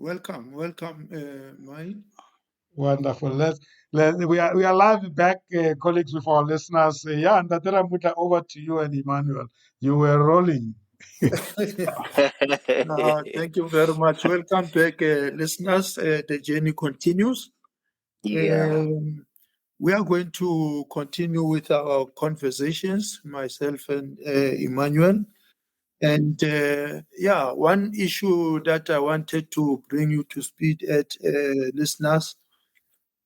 welcome, Mike. Wonderful. We are live back, colleagues, with our listeners. And Mutla, over to you and Emmanuel. You were rolling. Thank you very much. Welcome back, listeners. The journey continues. We are going to continue with our conversations, myself and Emmanuel. And one issue that I wanted to bring you to speed at, listeners,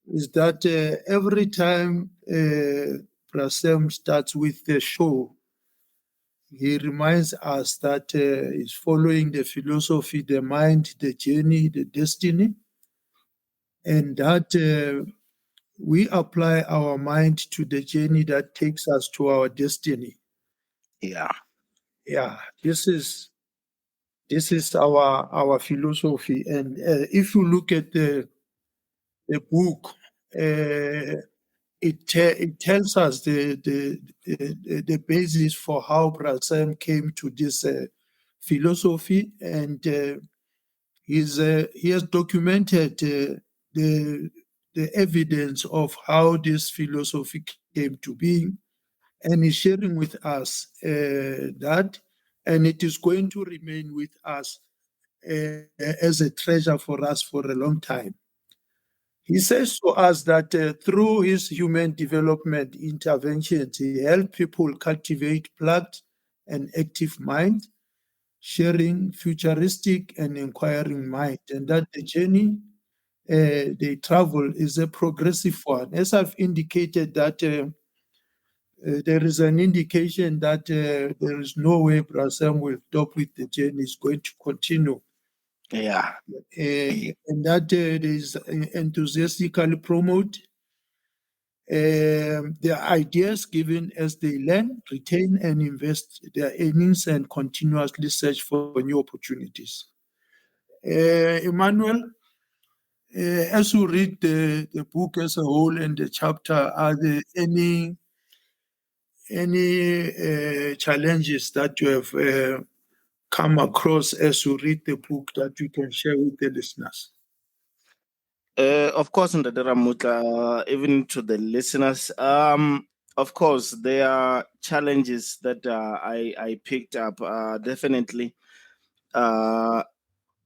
is that every time Prasem starts with the show, he reminds us that he's following the philosophy, the mind, the journey, the destiny, and that we apply our mind to the journey that takes us to our destiny. This is our philosophy. And if you look at the book, it tells us the basis for how Prasem came to this philosophy, and he has documented the evidence of how this philosophy came to being, and he's sharing with us that, and it is going to remain with us as a treasure for us for a long time. He says to us that through his human development interventions, he helped people cultivate plugged and active mind, sharing futuristic and inquiring mind, and that the journey they travel is a progressive one. As I've indicated, that there is an indication that there is no way Prasem will stop with the journey; it's going to continue. And that there is enthusiastically promote their ideas given as they learn, retain, and invest their earnings and continuously search for new opportunities. Emmanuel, as you read the book as a whole and the chapter, are there any challenges that you have come across as you read the book that you can share with the listeners? Of course, Ndadera Mutla, even to the listeners, of course, there are challenges that I picked up, definitely.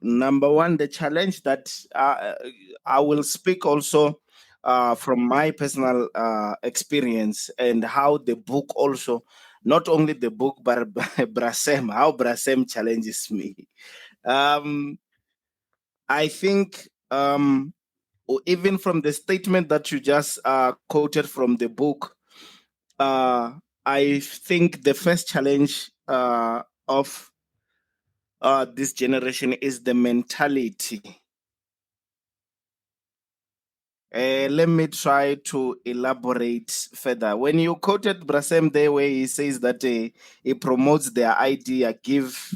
Number one, the challenge that I will speak also from my personal experience, and how the book also, not only the book, but Brasem, how Brasem challenges me. I think even from the statement that you just quoted from the book, I think the first challenge of this generation is the mentality. Let me try to elaborate further. When you quoted Brasem there, where he says that he promotes their idea, give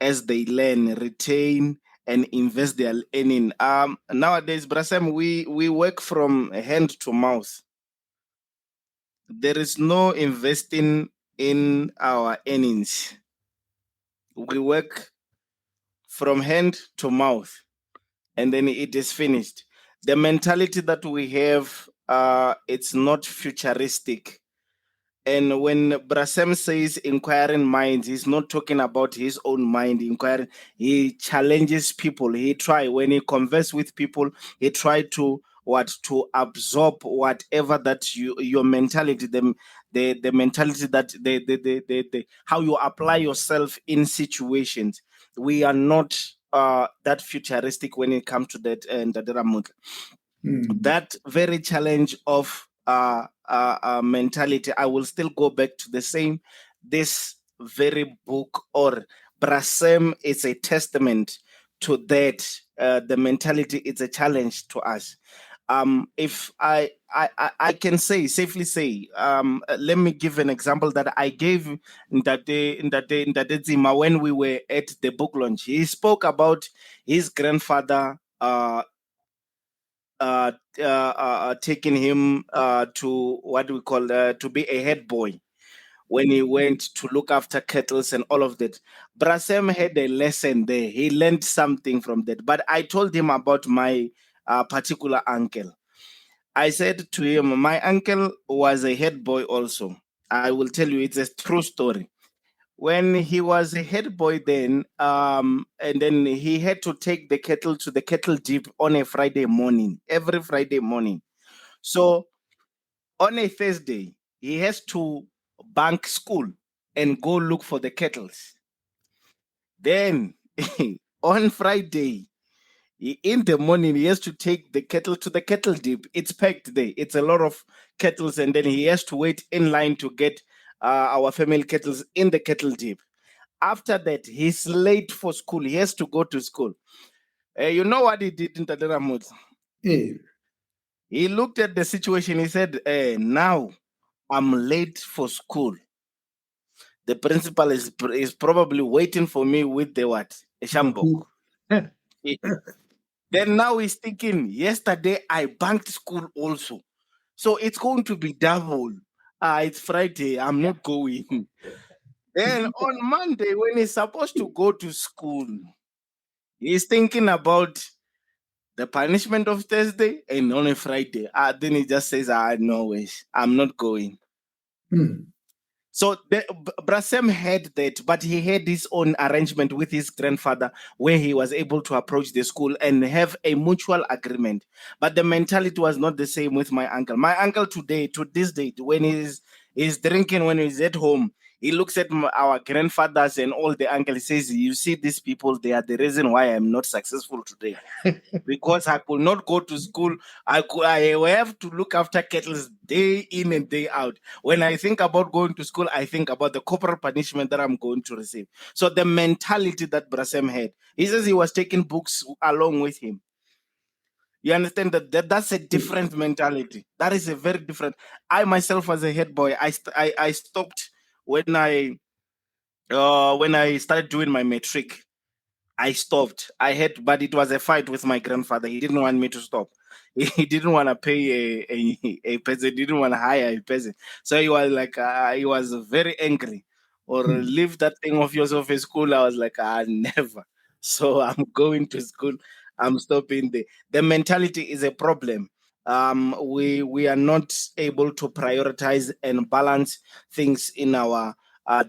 as they learn, retain, and invest their earning. Nowadays, Brasem, we work from hand to mouth. There is no investing in our earnings. We work from hand to mouth, and then it is finished. The mentality that we have, it's not futuristic. And when Brasem says inquiring minds, he's not talking about his own mind inquiring. He challenges people. When he converses with people, he try to absorb whatever that your mentality, the mentality that the how you apply yourself in situations. We are not that futuristic when it comes to that, and that very challenge of mentality. I will still go back to the same. This very book, or Brasem, is a testament to that. The mentality is a challenge to us. If I can safely say, let me give an example that I gave in that day Zima, when we were at the book launch. He spoke about his grandfather taking him to what we call to be a head boy. when he went to look after kettles and all of that. Brasem had a lesson there. He learned something from that. But I told him about my particular uncle. I said to him, my uncle was a head boy also. I will tell you, it's a true story. When he was a head boy then, and then he had to take the kettle to the kettle dip on a Friday morning, every Friday morning. So on a Thursday, he has to bank school and go look for the kettles. Then on Friday, in the morning, he has to take the kettle to the kettle dip. It's packed there. It's a lot of kettles, and then he has to wait in line to get our family kettles in the kettle dip. After that, he's late for school. He has to go to school. You know what he did in Tadera? Eh, He looked at the situation. He said, now I'm late for school. The principal is probably waiting for me with the what? A shambok. Then now he's thinking, yesterday I banked school also. So it's going to be double. It's Friday. I'm not going. Then on Monday, when he's supposed to go to school, he's thinking about the punishment of Thursday and on a Friday. Then he just says, no ways. I'm not going. hmm. So Brasem had that, but he had his own arrangement with his grandfather where he was able to approach the school and have a mutual agreement. But the mentality was not the same with my uncle. My uncle today, to this date, when he's drinking, when he's at home, he looks at our grandfathers and all the uncles. He says, you see, these people, they are the reason why I'm not successful today. Because I could not go to school. I have to look after kettles day in and day out. When I think about going to school, I think about the corporal punishment that I'm going to receive. So the mentality that Brasem had, he says he was taking books along with him. You understand that's a different mentality. That is a very different. I myself, as a head boy, I stopped when I started doing my matric. I stopped. But it was a fight with my grandfather. He didn't want me to stop. He didn't want to pay a person. He didn't want to hire a person. So he was like, he was very angry. Or leave that thing of yours off at school. I was like, never. So I'm going to school. I'm stopping there. The mentality is a problem. We are not able to prioritize and balance things in our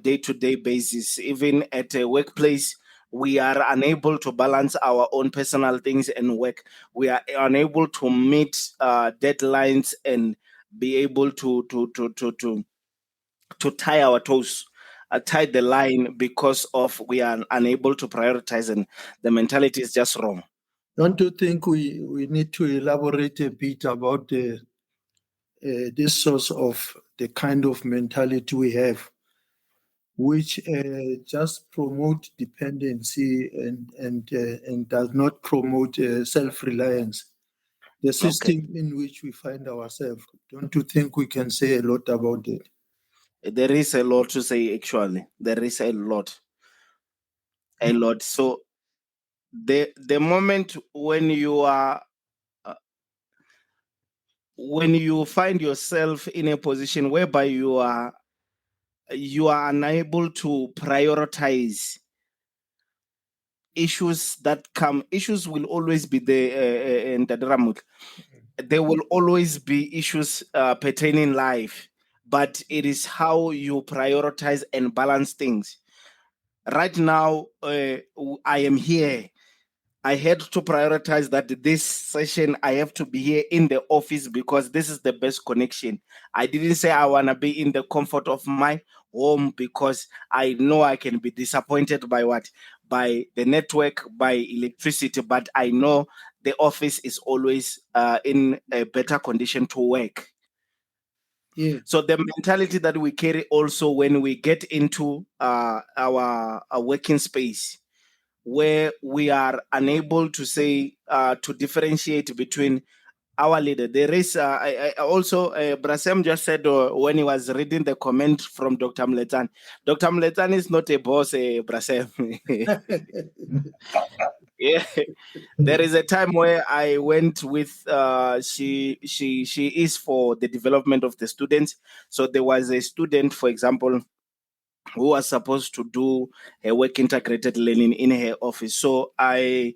day-to-day basis. Even at a workplace, we are unable to balance our own personal things and work. We are unable to meet deadlines and be able to tie our toes, tie the line, because of we are unable to prioritize, and the mentality is just wrong. Don't you think we need to elaborate a bit about this source of the kind of mentality we have, which just promote dependency and does not promote self-reliance? The system in which we find ourselves. Don't you think we can say a lot about it? There is a lot to say, actually. There is a lot. So the moment when you are when you find yourself in a position whereby you are unable to prioritize issues will always be there in the Dramut. There will always be issues pertaining life, but it is how you prioritize and balance things. Right now, I am here. I had to prioritize that this session, I have to be here in the office because this is the best connection. I didn't say I want to be in the comfort of my home because I know I can be disappointed by what? By the network, by electricity, but I know the office is always in a better condition to work. Yeah. So the mentality that we carry also when we get into our working space, where we are unable to say to differentiate between our leader. There is also Brasem just said when he was reading the comment from Dr. Mletan. Dr. Mletan is not a boss, Brasem. Yeah, there is a time where I went with she is for the development of the students. So there was a student, for example, who was supposed to do her work integrated learning in her office. So I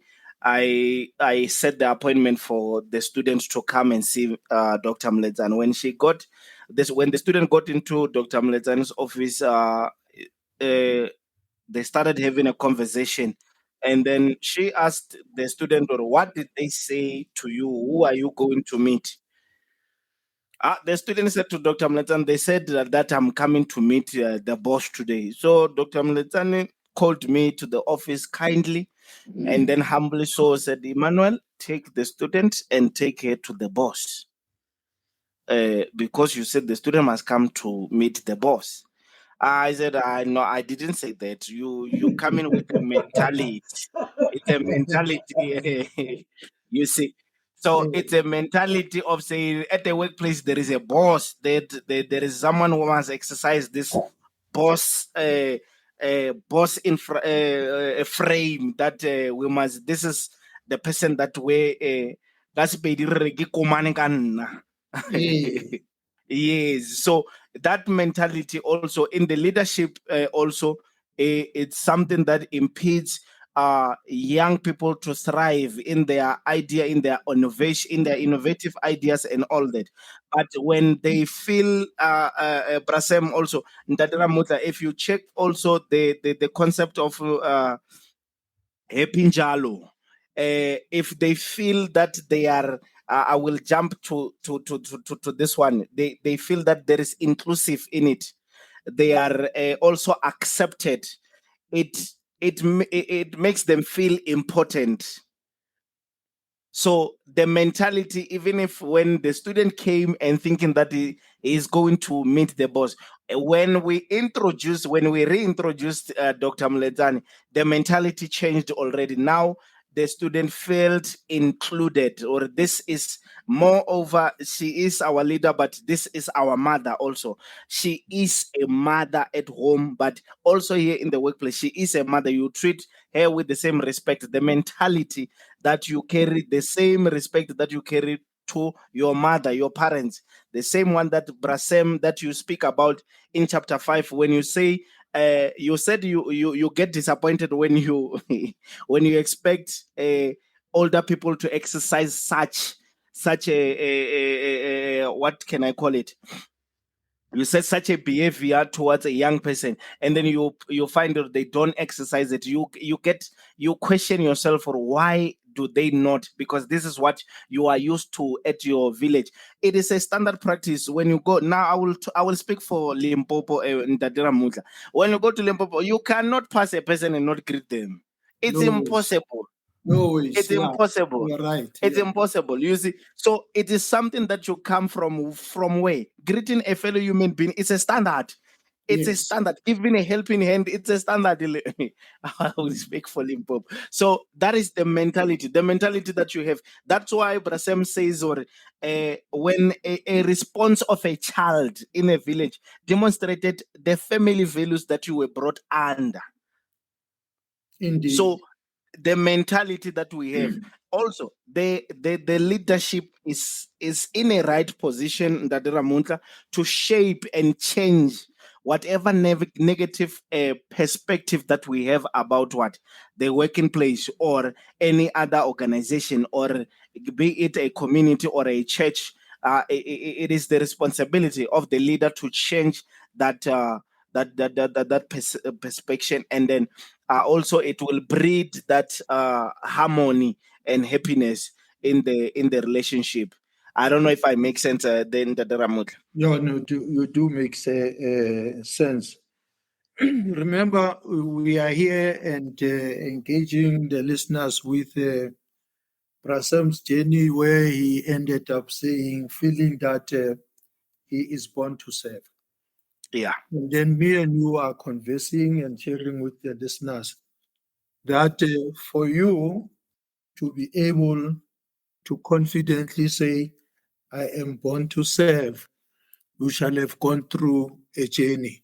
set the appointment for the students to come and see Dr. Mledzan. When the student got into Dr. Mledzan's office, they started having a conversation, and then she asked the student, or what did they say to you? Who are you going to meet? The student said to Dr. Mletsani, they said that I'm coming to meet the boss today. So Dr. Mletsani called me to the office kindly and then humbly so said, Emmanuel, take the student and take her to the boss. Because you said the student must come to meet the boss. I said, I no, I didn't say that. You come in with a mentality. It's a mentality. You see. So it's a mentality of saying at the workplace there is a boss, there is someone who must exercise this boss frame that we must. This is the person that we that's Yeah. Yes. So that mentality also in the leadership also it's something that impedes young people to thrive in their idea, in their innovation, in their innovative ideas and all that. But when they feel Brasem also, Ndadra Mutla, if you check also the concept of happy njalo, if they feel that they are I will jump to this one. They feel that there is inclusive in it. They are also accepted. It makes them feel important. So the mentality, even if when the student came and thinking that he is going to meet the boss, when we reintroduced Dr. Mledzani, the mentality changed already. Now the student felt included, or this is moreover, she is our leader, but this is our mother also. She is a mother at home, but also here in the workplace, she is a mother. You treat her with the same respect. The mentality that you carry, the same respect that you carry to your mother, your parents, the same one that Brasem that you speak about in chapter 5, when you say you said you get disappointed when you when you expect older people to exercise such what can I call it, you said such a behavior towards a young person, and then you find that they don't exercise it. You question yourself for why do they not, because this is what you are used to at your village. It is a standard practice when you go. Now I will speak for Limpopo and Ndadera Mutla. When you go to Limpopo, you cannot pass a person and not greet them. It's No ways. impossible. No ways. It's Yeah. impossible. You're right. It's Yeah. impossible. You see, so it is something that you come from where greeting a fellow human being is a standard. It's a Yes. standard. Giving a helping hand, it's a standard. I will speak for Limpopo. So that is the mentality that you have. That's why Brasem says, or when a response of a child in a village demonstrated the family values that you were brought under. Indeed. So the mentality that we have also, the leadership is in a right position, Ndadera Muntla, to shape and change whatever negative perspective that we have about what the working place or any other organization, or be it a community or a church. It is the responsibility of the leader to change that perspective, and then also it will breed that harmony and happiness in the relationship. I don't know if I make sense. Then the Ramut. No, you do make sense. Remember, we are here and engaging the listeners with Prasam's journey, where he ended up feeling that he is born to serve. Yeah. And then me and you are conversing and sharing with the listeners that for you to be able to confidently say, I am born to serve, you shall have gone through a journey.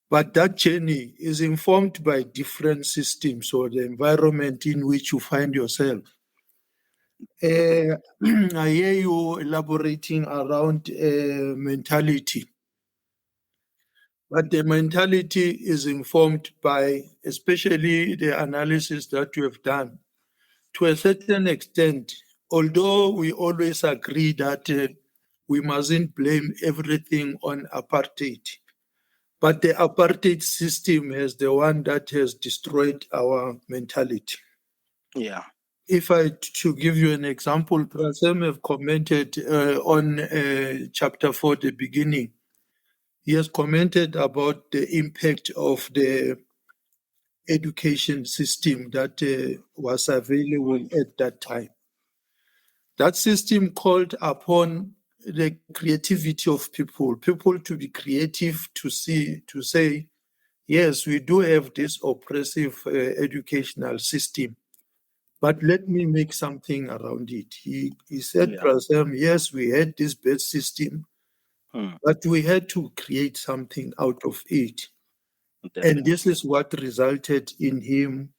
But that journey is informed by different systems or the environment in which you find yourself. I hear you elaborating around mentality. But the mentality is informed by, especially the analysis that you have done. To a certain extent, although we always agree that we mustn't blame everything on apartheid, but the apartheid system is the one that has destroyed our mentality. Yeah. If I to give you an example, Prasem have commented on chapter 4, the beginning. He has commented about the impact of the education system that was available at that time. That system called upon the creativity of people to be creative, to say, yes, we do have this oppressive educational system, but let me make something around it. He said, Yeah. Prasem, yes, we had this bad system, but we had to create something out of it. And this is what resulted in him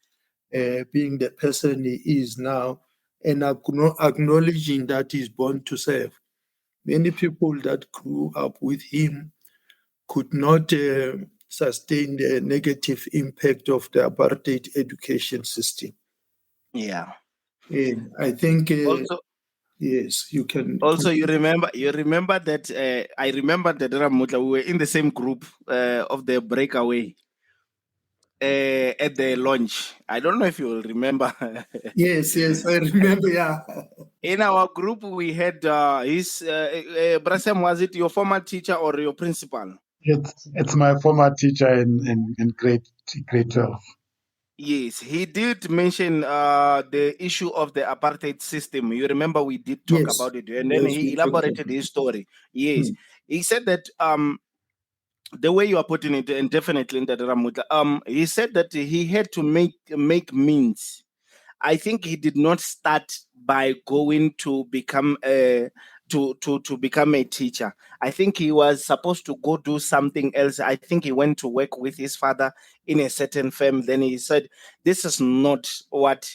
being the person he is now, and acknowledging that he's born to serve. Many people that grew up with him could not sustain the negative impact of the apartheid education system. Yeah. And I think, Also, yes, you can. also you remember that I remember that Ramutla, we were in the same group of the breakaway at the launch. I don't know if you will remember. Yes, I remember, yeah. In our group, we had Brasem, was it your former teacher or your principal? It's my former teacher in grade 12. Yes, he did mention the issue of the apartheid system. You remember we did talk Yes, about it, and then yes, he we talked elaborated about his story. Yes, it. he said that the way you are putting it, and definitely in the Ramutla, he said that he had to make means. I think he did not start by going to become a to become a teacher. I think he was supposed to go do something else. I think he went to work with his father in a certain firm. Then he said, "This is not what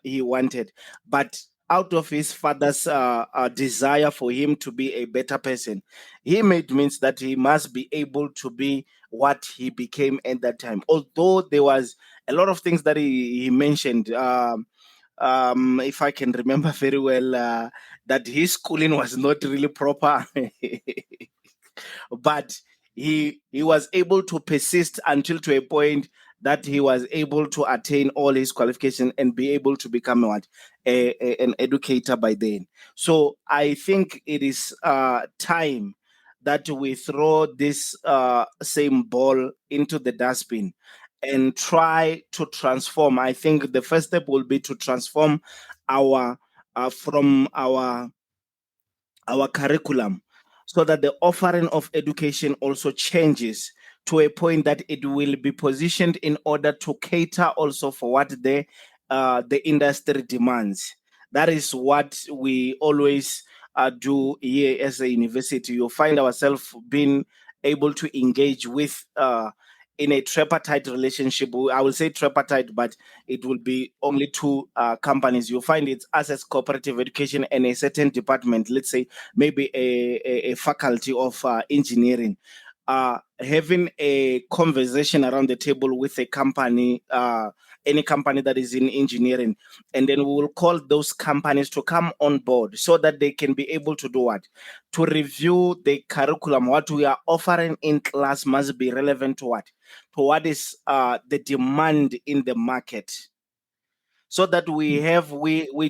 he wanted," but out of his father's desire for him to be a better person, he made means that he must be able to be what he became at that time. Although there was a lot of things that he mentioned. If I can remember very well, that his schooling was not really proper, but he was able to persist until to a point that he was able to attain all his qualifications and be able to become what an educator by then. So I think it is time that we throw this same ball into the dustbin and try to transform. I think the first step will be to transform our from our curriculum, so that the offering of education also changes to a point that it will be positioned in order to cater also for what the industry demands. That is what we always do here as a university. You find ourselves being able to engage with in a tripartite relationship. I will say tripartite, but it will be only two companies. You find it's us as cooperative education and a certain department, let's say maybe a faculty of engineering, having a conversation around the table with a company, any company that is in engineering, and then we will call those companies to come on board so that they can be able to do what? To review the curriculum. What we are offering in class must be relevant to what? To what is the demand in the market, so that we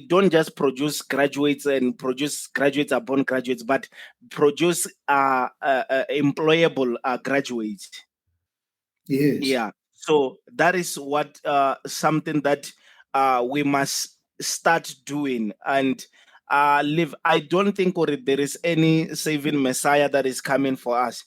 don't just produce graduates and produce graduates upon graduates, but produce employable graduates. Yes, Yeah. So that is what something that we must start doing and live. I don't think there is any saving messiah that is coming for us.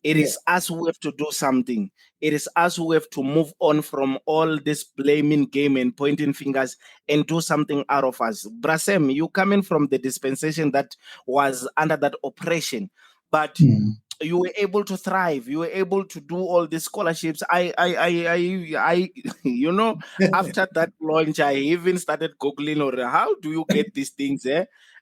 It yeah, is us who have to do something. It is us who have to move on from all this blaming game and pointing fingers and do something out of us. Brasem, you coming from the dispensation that was under that oppression, but Mm. you were able to thrive. You were able to do all these scholarships. I you know, after that launch, I even started googling, or how do you get these things?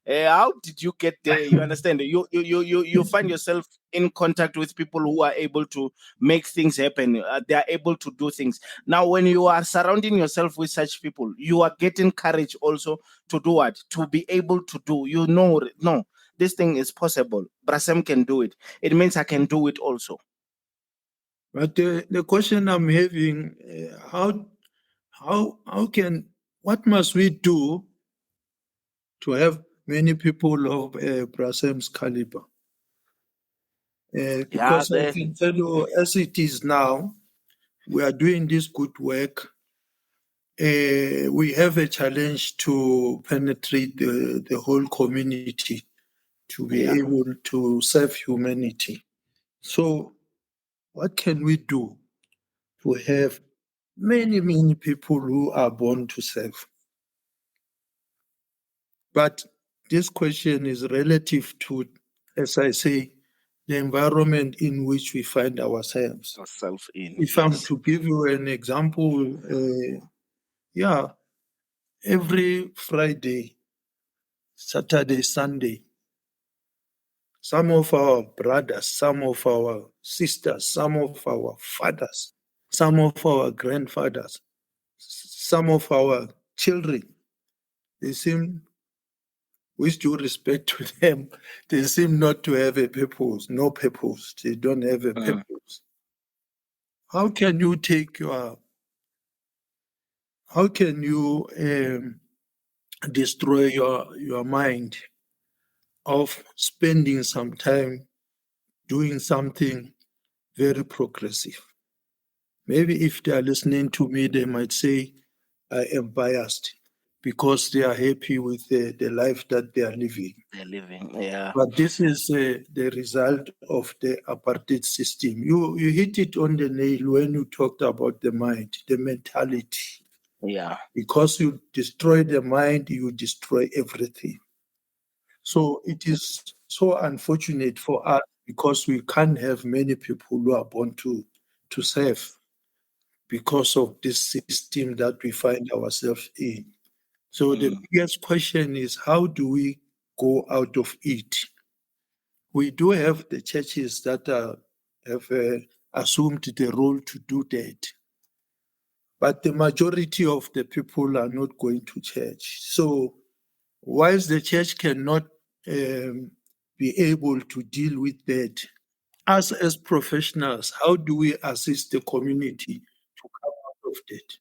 How did you get there? You understand? You find yourself in contact with people who are able to make things happen. They are able to do things. Now, when you are surrounding yourself with such people, you are getting courage also to do what? To be able to do. You know, no, this thing is possible. Brasem can do it. It means I can do it also. But the question I'm having, what must we do to have many people of Brasem's caliber? Because I can tell you, as it is now, we are doing this good work. We have a challenge to penetrate the whole community, to be able to serve humanity. So what can we do to have many, many people who are born to serve? But this question is relative to, as I say, the environment in which we find ourselves. If I'm to give you an example, every Friday, Saturday, Sunday, some of our brothers, some of our sisters, some of our fathers, some of our grandfathers, some of our children, they seem, with due respect to them, they seem not to have a purpose, no purpose. They don't have a purpose. How can you destroy your mind of spending some time doing something very progressive? Maybe if they are listening to me, they might say I am biased because they are happy with the life that they are living. They're living, yeah. But this is the result of the apartheid system. You hit it on the nail when you talked about the mind, the mentality. Yeah. Because you destroy the mind, you destroy everything. So it is so unfortunate for us because we can't have many people who are born to serve because of this system that we find ourselves in. So the biggest question is, how do we go out of it? We do have the churches that have assumed the role to do that. But the majority of the people are not going to church. So whilst the church cannot be able to deal with that, us as professionals, how do we assist the community to come out of that?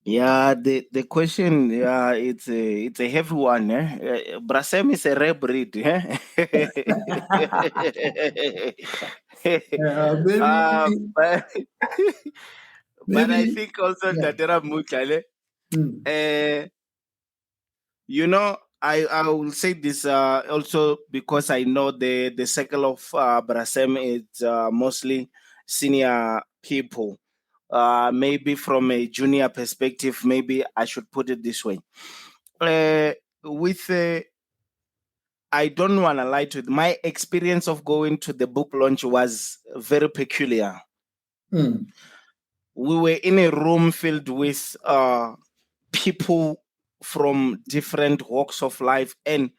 Yeah, the question, yeah, it's a heavy one. Brasem is a rare breed. Maybe, But, but I maybe, think also yeah. Tatera Mukale, you know, I will say this also because I know the circle of Brasem is mostly senior people. Maybe from a junior perspective, maybe I should put it this way. With I don't want to lie to you. My experience of going to the book launch was very peculiar. We were in a room filled with people from different walks of life, and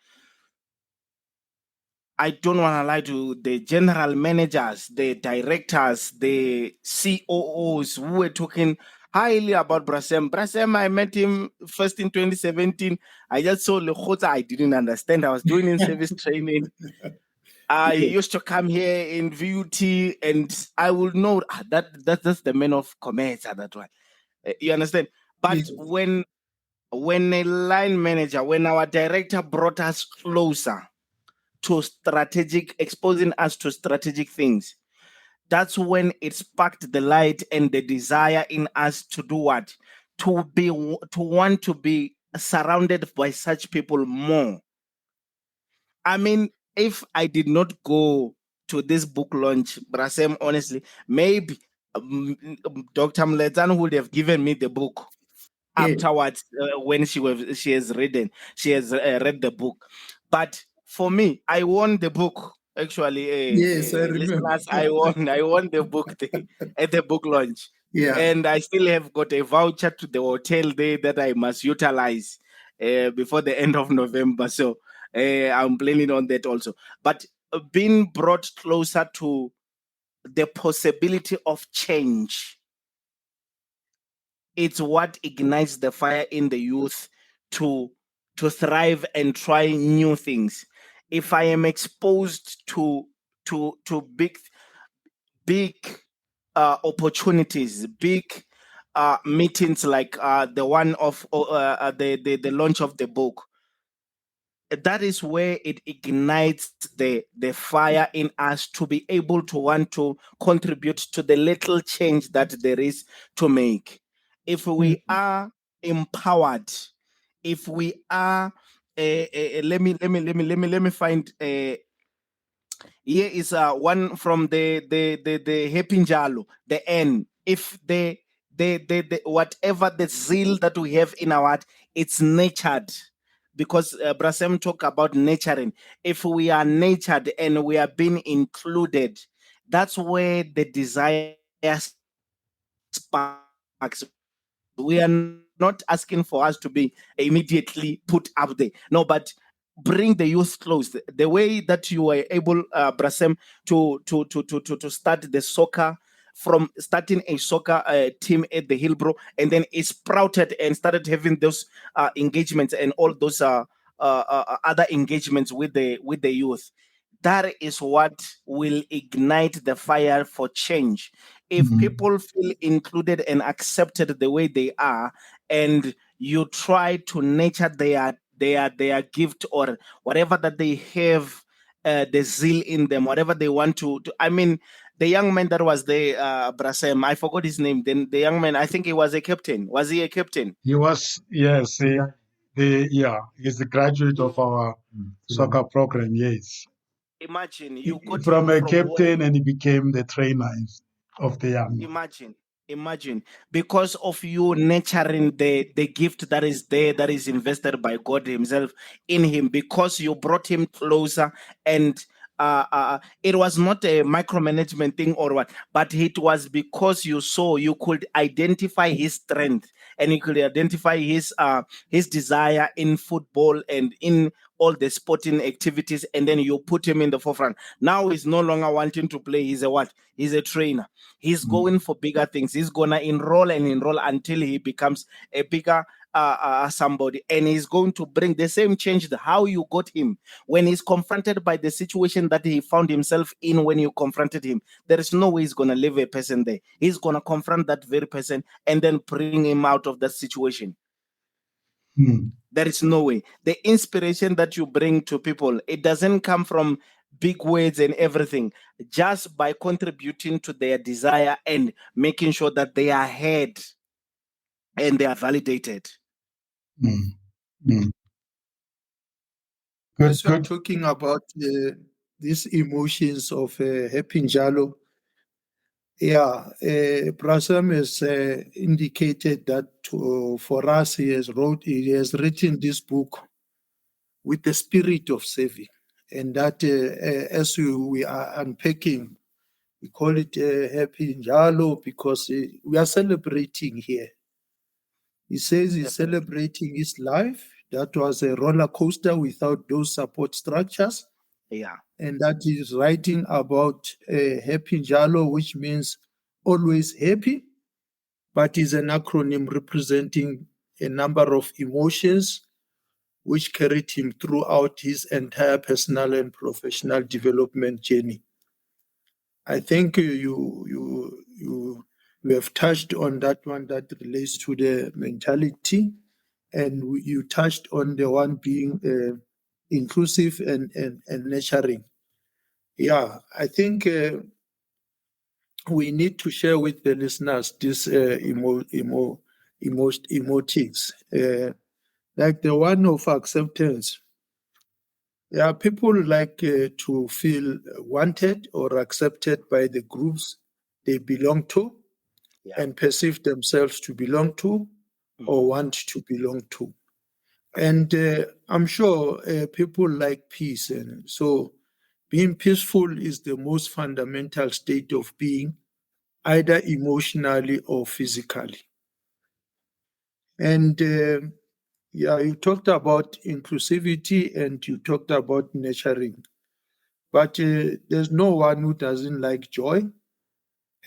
I don't want to lie to you, the general managers, the directors, the COOs who were talking highly about Brasem. Brasem, I met him first in 2017. I just saw Lekota. I didn't understand. I was doing in service training. He used to come here in VUT, and I will know that's the man of COMETSA, that one. You understand? But Yes. when a line manager, when our director brought us closer to exposing us to strategic things, that's when it sparked the light and the desire in us to do what? To want to be surrounded by such people more. I mean, if I did not go to this book launch, Brasem, honestly, maybe Dr. Mlezan would have given me the book afterwards when she has read the book. But for me, I won the book Actually, Yes, I remember. listeners, I won the book at the book launch, Yeah. and I still have got a voucher to the hotel there that I must utilize before the end of November. So I'm planning on that also. But being brought closer to the possibility of change, it's what ignites the fire in the youth to thrive and try new things. If I am exposed to big opportunities, big meetings like the one of the launch of the book, that is where it ignites the fire in us to be able to want to contribute to the little change that there is to make. If we are empowered, if we are let me find here is one from the Happy Njalo, the N. If the whatever the zeal that we have in our heart, it's nurtured. Because Brasem talk about nurturing. If we are nurtured and we are being included, that's where the desire sparks. We are not asking for us to be immediately put up there. No, but bring the youth close. The way that you were able, Brasem, to start the soccer, from starting a soccer team at the Hillbrow, and then it sprouted and started having those engagements and all those other engagements with the youth. That is what will ignite the fire for change. If people feel included and accepted the way they are, and you try to nurture their gift or whatever that they have, the zeal in them, whatever they want to. I mean, the young man that was there, Brasem, I forgot his name. Then the young man, I think he was a captain. Was he a captain? He was, yes, he's the graduate of our soccer program, yes. Imagine you got From him a from where? captain, and he became the trainer of the young. Imagine, because of you nurturing the gift that is there, that is invested by God Himself in him, because you brought him closer, and it was not a micromanagement thing or what, but it was because you could identify his strength, and you could identify his desire in football and in all the sporting activities, and then you put him in the forefront. Now he's no longer wanting to play. He's a what? He's a trainer. He's going for bigger things. He's gonna enroll until he becomes a bigger somebody, and he's going to bring the same change how you got him. When he's confronted by the situation that he found himself in, when you confronted him, there is no way he's gonna leave a person there. He's gonna confront that very person and then bring him out of that situation. There is no way. The inspiration that you bring to people, it doesn't come from big words and everything, just by contributing to their desire and making sure that they are heard and they are validated. As you're talking about these emotions of Happy Njalo, Brasam has indicated that for us, he has written this book with the spirit of saving, and that as we are unpacking, we call it Happy Njalo because we are celebrating here. He says he's celebrating his life. That was a roller coaster without those support structures. Yeah. And that is writing about Happy Njalo, which means always happy, but is an acronym representing a number of emotions which carried him throughout his entire personal and professional development journey. I think you have touched on that one that relates to the mentality, and you touched on the one being inclusive and nurturing. Yeah, I think we need to share with the listeners these emotics, like the one of acceptance. Yeah, people like to feel wanted or accepted by the groups they belong to, and perceive themselves to belong to or want to belong to. And I'm sure people like peace, and so Being peaceful is the most fundamental state of being, either emotionally or physically. And you talked about inclusivity and you talked about nurturing. But there's no one who doesn't like joy.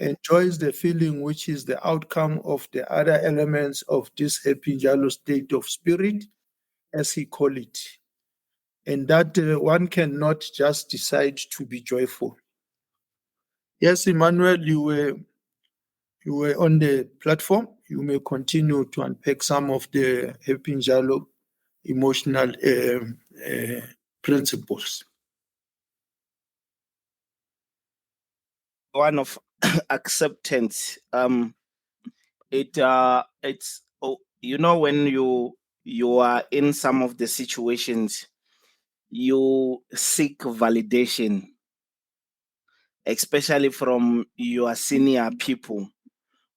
And joy is the feeling which is the outcome of the other elements of this happy Jalo state of spirit, as he called it. And that one cannot just decide to be joyful. Yes, Emmanuel, you were on the platform. You may continue to unpack some of the happy Jalo emotional principles. One of acceptance. It's when you are in some of the situations, you seek validation, especially from your senior people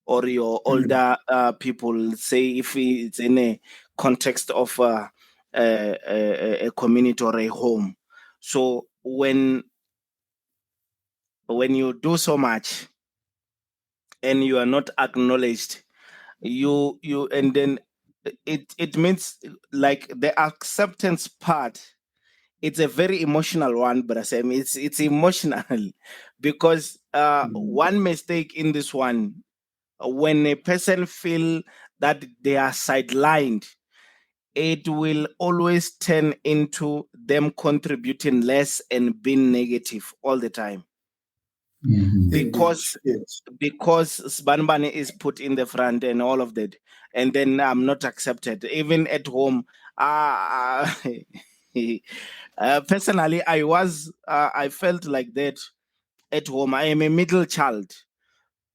or your older people. Say if it's in a context of a community or a home. So when you do so much and you are not acknowledged, you and then it means like the acceptance part. It's a very emotional one, but Sam, it's emotional because one mistake in this one, when a person feel that they are sidelined, it will always turn into them contributing less and being negative all the time. Because Sbanbane is put in the front and all of that, and then I'm not accepted even at home. Personally, I felt like that at home. I am a middle child,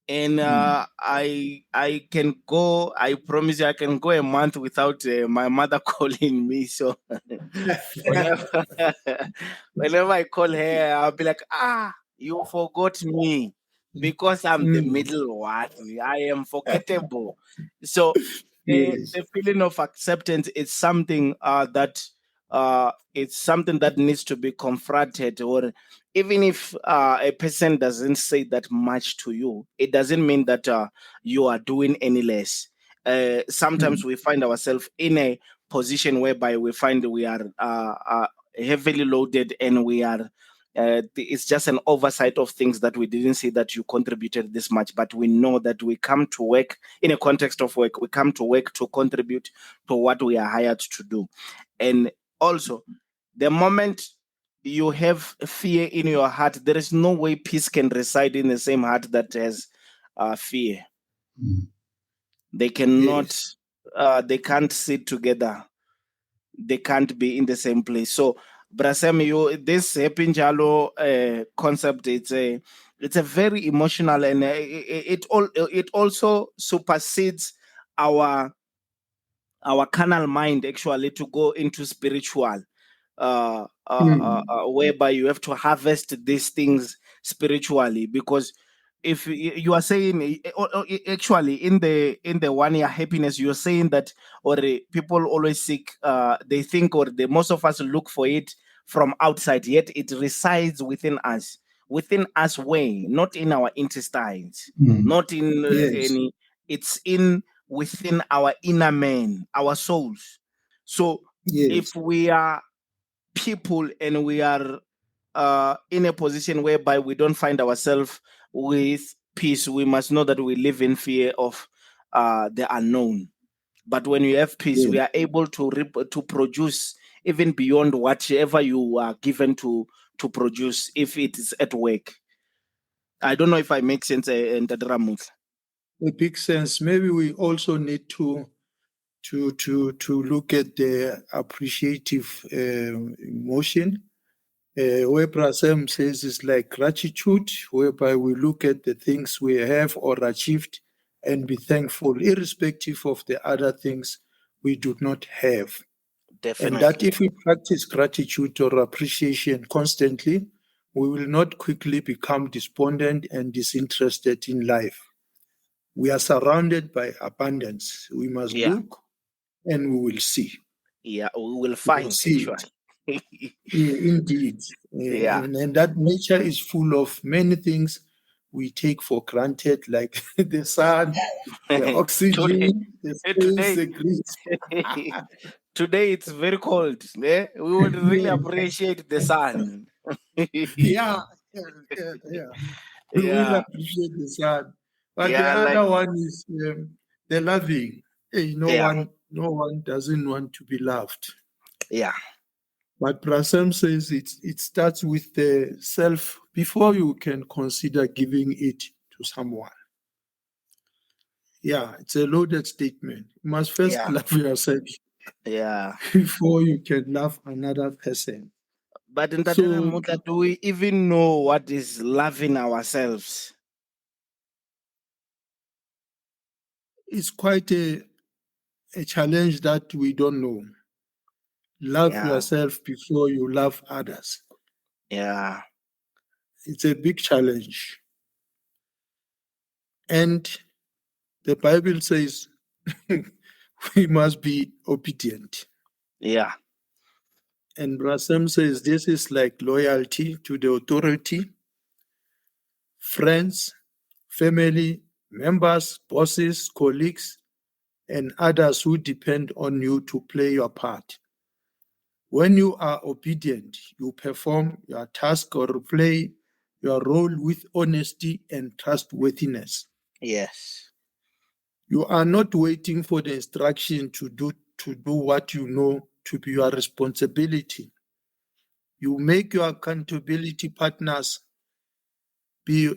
and I can go. I promise you, I can go a month without my mother calling me. So whenever, whenever I call her, I'll be like, you forgot me because I'm the middle one. I am forgettable. So Yes. the feeling of acceptance is something that it's something that needs to be confronted. Or even if a person doesn't say that much to you, it doesn't mean that you are doing any less. Sometimes we find ourselves in a position whereby we find we are heavily loaded and we are it's just an oversight of things that we didn't see that you contributed this much, but we know that we come to work in a context of work. We come to work to contribute to what we are hired to do. And also, the moment you have fear in your heart, there is no way peace can reside in the same heart that has fear. They cannot, they can't sit together. They can't be in the same place. So, Brasem, this happy Njalo concept, it's a very emotional, and it also supersedes our carnal mind actually to go into spiritual, whereby you have to harvest these things spiritually. Because if you are saying actually in the 1 year happiness, you're saying that, or people always seek, they think, or most of us look for it from outside, yet it resides within us way, not in our intestines, not in Yes. any, it's in within our inner man, our souls. So Yes. if we are people and we are in a position whereby we don't find ourselves with peace, we must know that we live in fear of the unknown. But when you have peace, Yes. we are able to to produce even beyond whatever you are given to produce, if it is at work. I don't know if I make sense, Ntadramut. A big sense. Maybe we also need to look at the appreciative emotion. Where Prasem says it's like gratitude, whereby we look at the things we have or achieved and be thankful, irrespective of the other things we do not have. And that Definitely. if we practice gratitude or appreciation constantly, we will not quickly become despondent and disinterested in life. We are surrounded by abundance. We must Yeah. look and we will see. Yeah, we will We will find see it. actually. Indeed. Yeah. And that nature is full of many things we take for granted, like the sun, the Today, oxygen, the space, today, the grease. today it's very cold. Eh? We would really Yeah, appreciate the sun. yeah, yeah. We will Yeah, appreciate the sun. But the yeah, like other one is the loving. Hey, yeah, no one doesn't want to be loved. yeah, But Prasem says it starts with the self before you can consider giving it to someone. Yeah, it's a loaded statement. You must first yeah, love yourself yeah. before you can love another person. But in Tatara So Mutla, do we even know what is loving ourselves? it's quite a challenge that we don't know. Love Yeah, yourself before you love others. yeah, It's a big challenge. And the Bible says we must be obedient. yeah, And Brasem says this is like loyalty to the authority, friends, family, members, bosses, colleagues, and others who depend on you to play your part. When you are obedient, you perform your task or play your role with honesty and trustworthiness. yes, You are not waiting for the instruction to do what you know to be your responsibility. You make your accountability partners be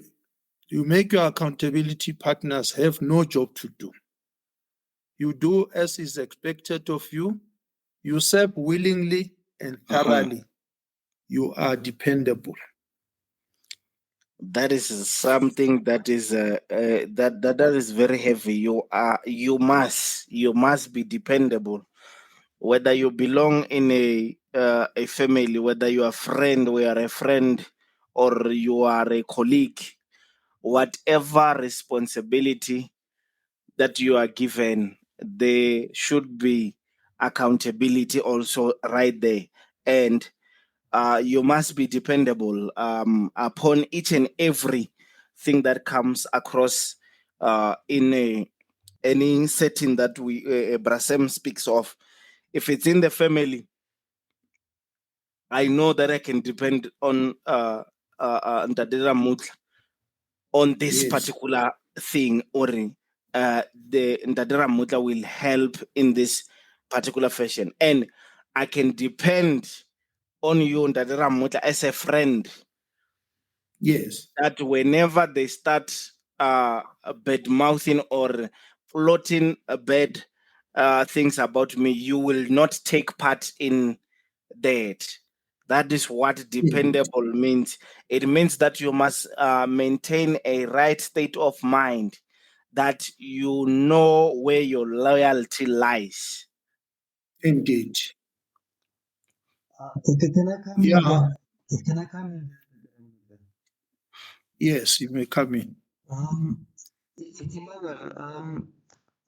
you make your accountability partners have no job to do. You do as is expected of you. You serve willingly and mhm. thoroughly. You are dependable. That is something that is that is very heavy. You must be dependable. Whether you belong in a family, whether you are a friend, we are a friend, or you are a colleague, whatever responsibility that you are given, there should be accountability also right there. And you must be dependable upon each and every thing that comes across any setting that Brasem speaks of. If it's in the family, I know that I can depend on Ndadera Mutla on this Yes, particular thing, or the Ndadera Mutla will help in this particular fashion, and I can depend on you, Ndadera Mutla, as a friend, yes, that whenever they start bad mouthing or plotting bad things about me, you will not take part in that. That is what indeed, dependable means. It means that you must maintain a right state of mind, that you know where your loyalty lies. indeed. Can I come in Yeah, there? Can I come in there? yes, you may come in. Emmanuel,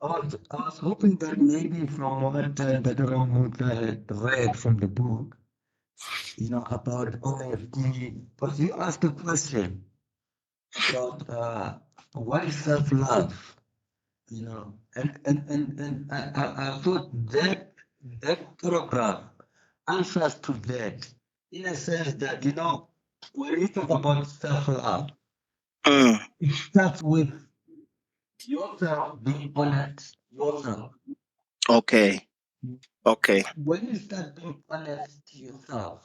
I was hoping that maybe from what the Muta had read from the book, about honesty, but you asked a question about what is self-love, and I thought that paragraph answers to that in a sense that, when you talk about self-love, Mm, it starts with yourself being honest, yourself. okay. Okay. When you start being honest to yourself,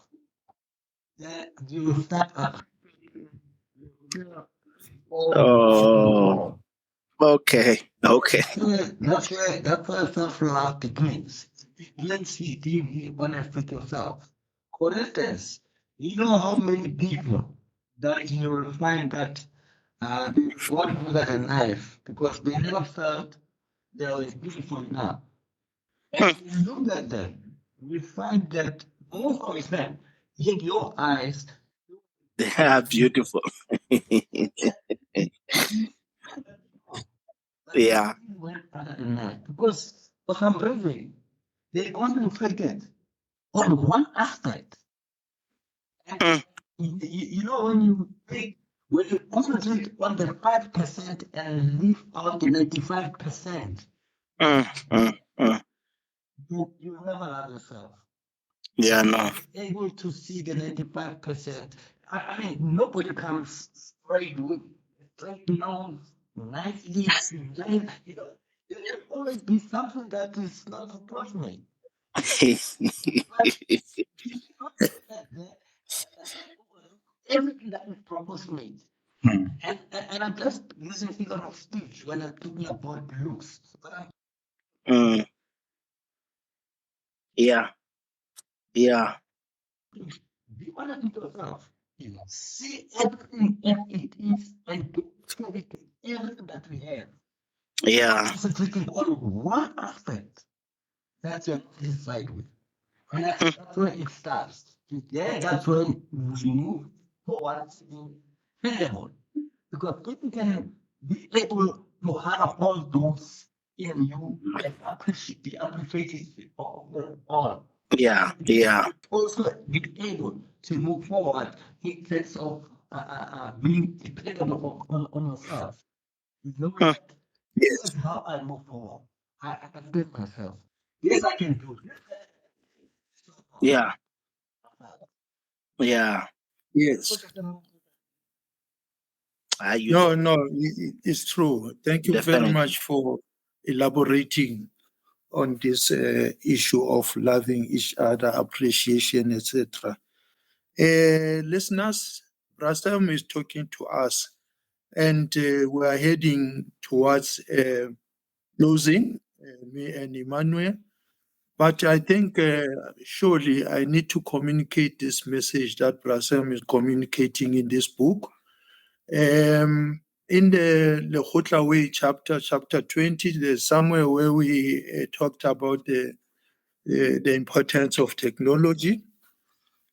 then you start Oh, okay. Okay. that's where self-love begins. It begins with you being honest with yourself. For instance, you know how many people that you will find that they want with a knife because they never felt they were beautiful enough. And Hmm. you look at them, you find that most of them, in your eyes, They are beautiful. but they Yeah. still went other than that because for some reason they often forget. on one aspect. And you know, when you concentrate on the 5% and leave out the 95%, you never love yourself. Yeah, no. Able to see the 95%. I mean, nobody comes straight now, nicely, nice, you know. There will always be something that is not approaching. But you not everything that is proportionate. And I'm just using figure of speech when I'm talking about looks. But I'm Mm, yeah, yeah, be honest with yourself. You see everything as it is and do credit everything that we have. yeah. Concentrating on one aspect that you're satisfied with. And I think that's where it starts. Then that's when we move towards being feasible. Because if you can be able to have all those in you and be appreciated all, Yeah, yeah, also be able to move forward in terms of being dependable on yourself. You know mm, that this yes, is how I move forward. I can do it myself. Yes, I can do it. yeah, yeah. Yes. You No, no, it's true. Thank you very definitely. much for elaborating on this issue of loving each other, appreciation, etc. Listeners, Rastam is talking to us, and we are heading towards closing, me and Emmanuel. But I think surely I need to communicate this message that Brasem is communicating in this book. In the Lekgotla Way chapter 20, there's somewhere where we talked about the importance of technology.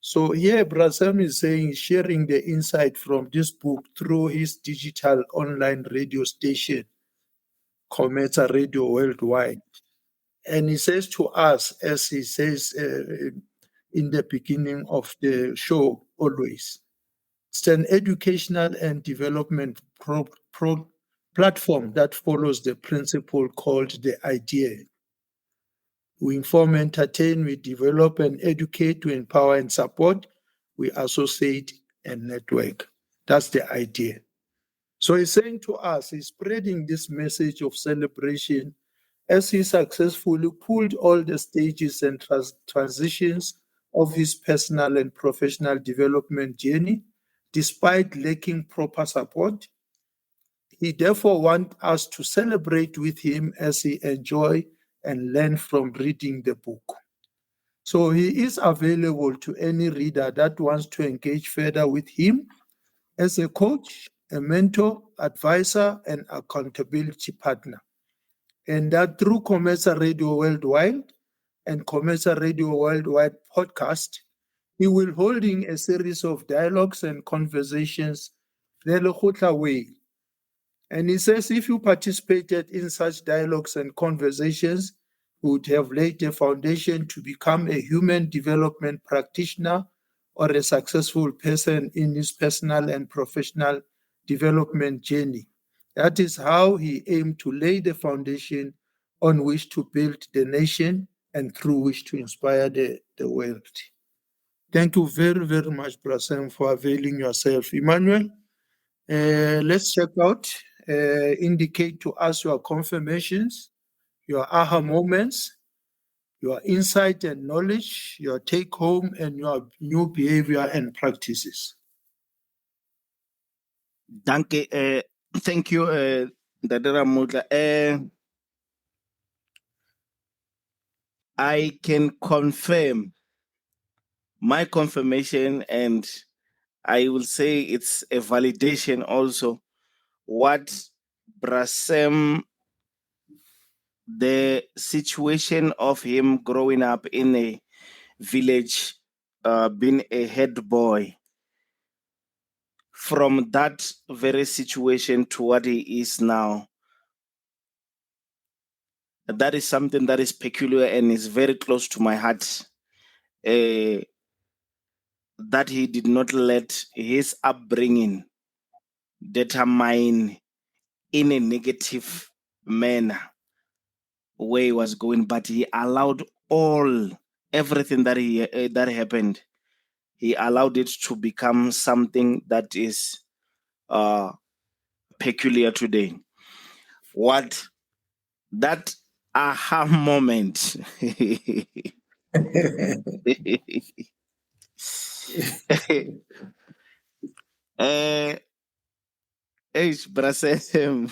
So here, Brasem is saying, sharing the insight from this book through his digital online radio station, COMETSA Radio Worldwide. And he says to us, as he says in the beginning of the show, always, it's an educational and development platform that follows the principle called the idea. We inform, entertain, we develop and educate, we empower and support, we associate and network. That's the idea. So he's saying to us, he's spreading this message of celebration as he successfully pulled all the stages and transitions of his personal and professional development journey, despite lacking proper support. He therefore wants us to celebrate with him as he enjoy and learn from reading the book. So he is available to any reader that wants to engage further with him as a coach, a mentor, advisor, and accountability partner. And that through COMETSA Radio Worldwide and COMETSA Radio Worldwide podcast, he will holding a series of dialogues and conversations the Lekgotla way. And he says if you participated in such dialogues and conversations, you would have laid a foundation to become a human development practitioner or a successful person in his personal and professional development journey. That is how he aimed to lay the foundation on which to build the nation and through which to inspire the world. Thank you very, very much, Brasem, for availing yourself. Emmanuel, let's check out. Indicate to us your confirmations, your aha moments, your insight and knowledge, your take home, and your new behavior and practices. Thank you, Dadera Mutla. I can confirm my confirmation, and I will say it's a validation also. What Brasem, the situation of him growing up in a village, being a head boy, from that very situation to what he is now, that is something that is peculiar and is very close to my heart. that he did not let his upbringing determine in a negative manner where he was going, but he allowed everything that happened. He allowed it to become something that is peculiar today. What that aha moment. Brasem.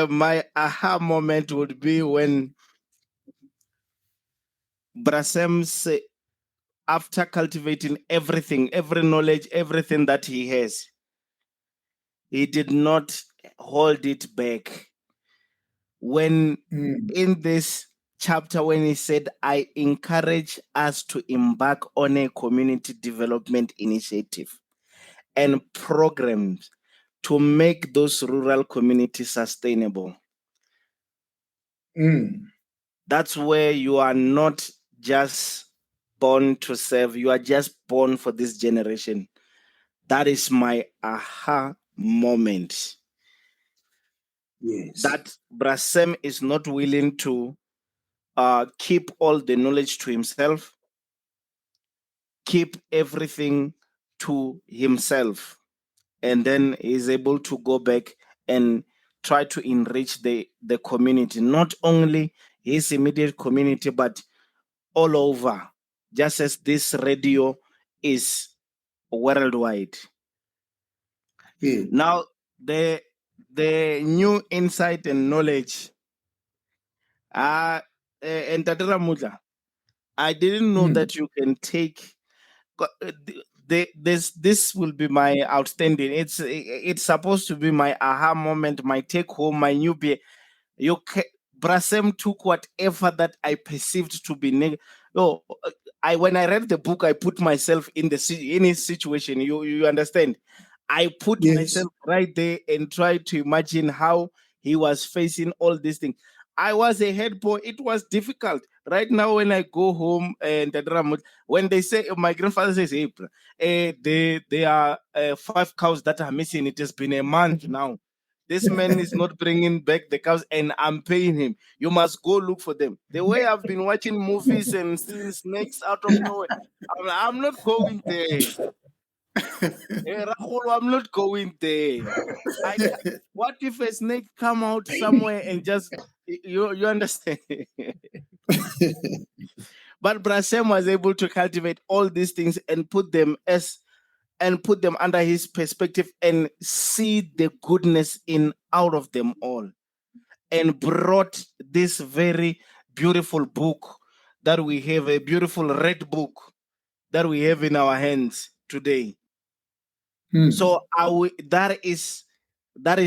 My aha moment would be when Brasem say, after cultivating everything, every knowledge, everything that he has, he did not hold it back. When in this chapter, when he said, I encourage us to embark on a community development initiative and programs to make those rural communities sustainable. That's where you are not just born to serve, you are just born for this generation. That is my aha moment. Yes. That Brasem is not willing to keep all the knowledge to himself, keep everything to himself, and then is able to go back and try to enrich the community, not only his immediate community, but all over, just as this radio is worldwide. Yeah. Now, the new insight and knowledge. And Tadera Mudla, I didn't know that you can take. This will be my outstanding. It's supposed to be my aha moment, my take home, my newbie. Brasem took whatever that I perceived to be negative. No, when I read the book, I put myself in his situation. You understand? I put myself right there and tried to imagine how he was facing all these things. I was a head boy. It was difficult. Right now, when I go home and when they say, my grandfather says, hey, there are 5 cows that are missing. It has been a month now. This man is not bringing back the cows and I'm paying him. You must go look for them. The way I've been watching movies and seeing snakes out of nowhere, I'm not going there. Rahul, I'm not going there. What if a snake come out somewhere and just, you understand? But Brasem was able to cultivate all these things and put them under his perspective and see the goodness in out of them all, and brought this very beautiful book that we have, a beautiful red book that we have in our hands today. So that is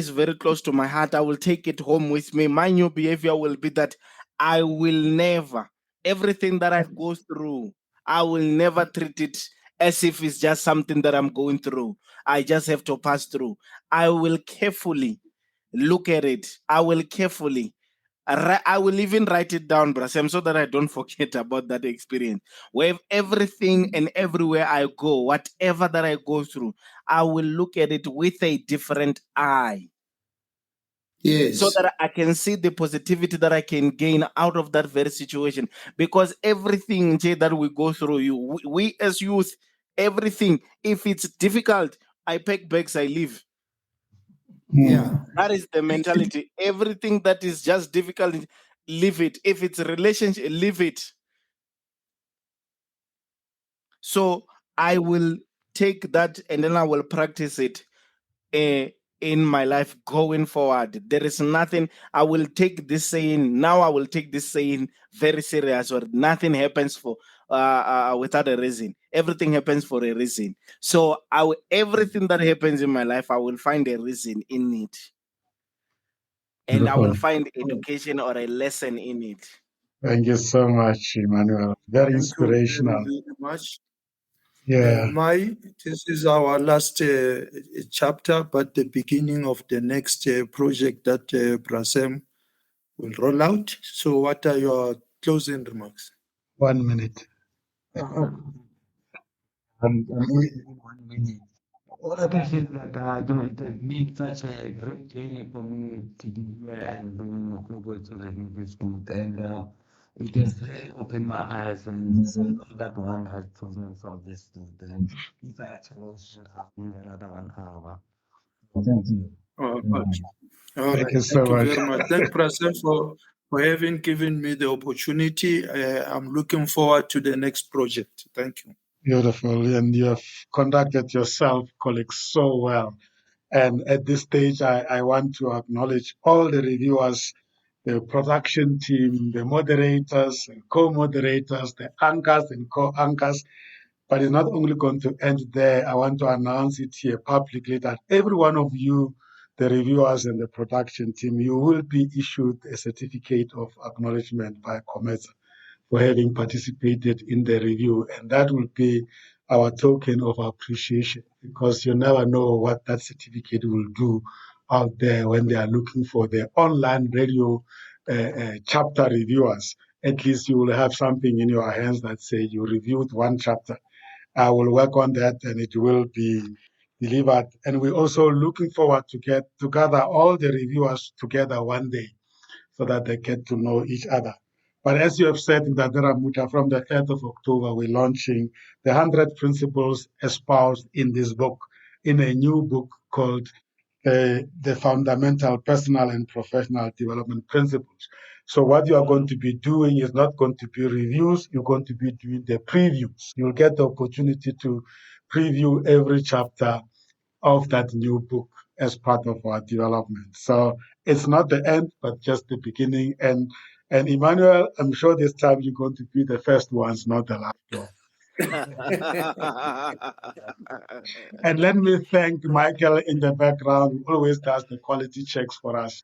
very close to my heart. I will take it home with me. My new behavior will be that I will never, everything that I go through, I will never treat it as if it's just something that I'm going through. I just have to pass through. I will carefully look at it. I will carefully I will even write it down, Brasem, so that I don't forget about that experience. Where everything and everywhere I go, whatever that I go through, I will look at it with a different eye. Yes. So that I can see the positivity that I can gain out of that very situation. Because everything that we go through, we as youth, everything, if it's difficult, I pack bags, I leave. Yeah. That is the mentality. Everything that is just difficult, leave it. If it's a relationship, leave it. So I will take that and then I will practice it in my life going forward. There is nothing, I will take this saying, now I will take this saying very serious, or nothing happens for without a reason. Everything happens for a reason. So everything that happens in my life, I will find a reason in it. And I will find education or a lesson in it. Thank you so much, Emmanuel. Very Thank you inspirational. very much. Yeah. This is our last chapter, but the beginning of the next project that Brasem will roll out. So what are your closing remarks. 1 minute. And 1 minute. All I can say is that it has been such a great journey for me to be here and bring people to the engagement. And it has really opened my eyes, and there's a lot that one has chosen from this student. And if I actually should have been another 1 hour. Thank you. All Thank right. you so Thank you much. very much. Thank Prasem for having given me the opportunity. I'm looking forward to the next project. Thank you. Beautiful. And you have conducted yourself, colleagues, so well. And at this stage, I want to acknowledge all the reviewers, the production team, the moderators and co-moderators, the anchors and co-anchors. But it's not only going to end there. I want to announce it here publicly that every one of you, the reviewers and the production team, you will be issued a certificate of acknowledgement by COMETSA for having participated in the review. And that will be our token of appreciation, because you never know what that certificate will do out there when they are looking for the online radio chapter reviewers. At least you will have something in your hands that say you reviewed one chapter. I will work on that and it will be delivered. And we're also looking forward to get to gather all the reviewers together one day so that they get to know each other. But as you have said in Dadera Muta, from the 3rd of October, we're launching the 100 principles espoused in this book, in a new book called the Fundamental Personal and Professional Development Principles. So what you are going to be doing is not going to be reviews, you're going to be doing the previews. You'll get the opportunity to preview every chapter of that new book as part of our development. So it's not the end, but just the beginning. And Emmanuel, I'm sure this time you're going to be the first ones, not the last one. And let me thank Michael in the background, who always does the quality checks for us.